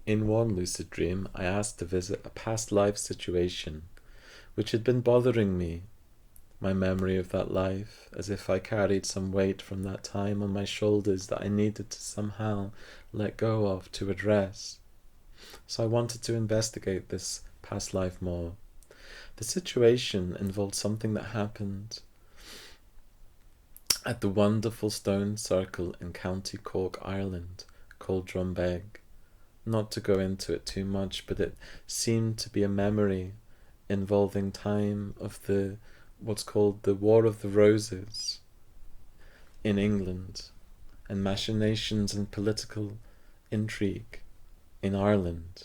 In one lucid dream, I asked to visit a past life situation which had been bothering me, my memory of that life, as if I carried some weight from that time on my shoulders that I needed to somehow let go of, to address. So I wanted to investigate this past life more. The situation involved something that happened at the wonderful stone circle in County Cork, Ireland, called Drombeg. Not to go into it too much, but it seemed to be a memory involving time of what's called the War of the Roses in England, and machinations and political intrigue in Ireland.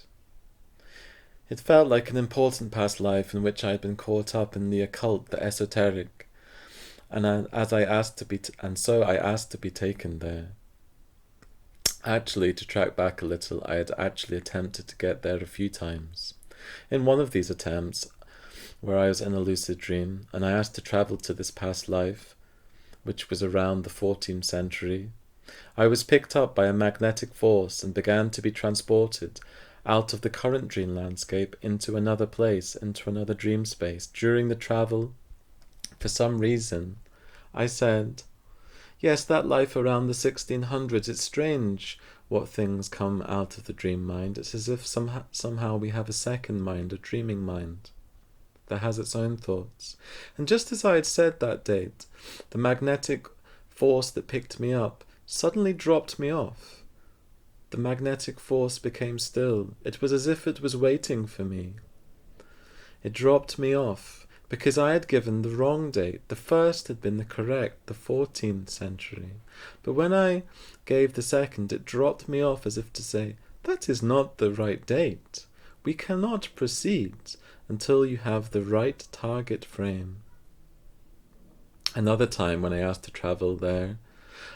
It felt like an important past life in which I had been caught up in the occult, the esoteric, and I asked to be taken there. Actually, to track back a little, I had actually attempted to get there a few times. In one of these attempts, where I was in a lucid dream, and I asked to travel to this past life, which was around the 14th century, I was picked up by a magnetic force and began to be transported out of the current dream landscape into another place, into another dream space. During the travel, for some reason, I said, "Yes, that life around the 1600s, it's strange what things come out of the dream mind. It's as if somehow we have a second mind, a dreaming mind, that has its own thoughts." And just as I had said that date, the magnetic force that picked me up suddenly dropped me off. The magnetic force became still. It was as if it was waiting for me. It dropped me off because I had given the wrong date. The first had been the correct, the 14th century. But when I gave the second, it dropped me off as if to say, "That is not the right date. We cannot proceed until you have the right target frame." Another time when I asked to travel there,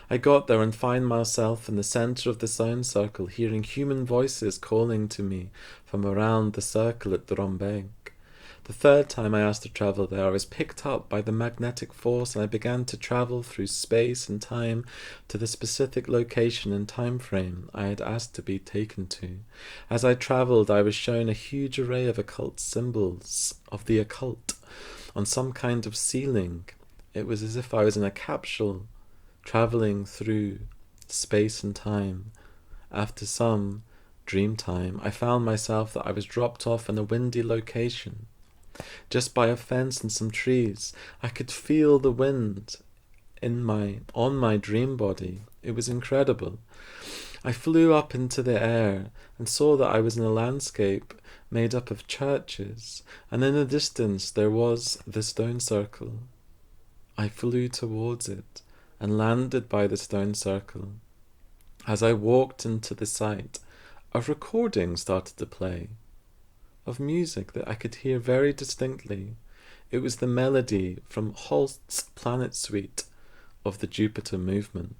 I got there and find myself in the centre of the sound circle, hearing human voices calling to me from around the circle at Drombeg. The third time I asked to travel there, I was picked up by the magnetic force, and I began to travel through space and time to the specific location and time frame I had asked to be taken to. As I travelled, I was shown a huge array of occult symbols of the occult on some kind of ceiling. It was as if I was in a capsule, travelling through space and time. After some dream time, I found myself that I was dropped off in a windy location, just by a fence and some trees. I could feel the wind on my dream body. It was incredible. I flew up into the air and saw that I was in a landscape made up of churches, and in the distance there was the stone circle. I flew towards it and landed by the stone circle. As I walked into the site, a recording started to play of music that I could hear very distinctly. It was the melody from Holst's Planet Suite of the Jupiter movement.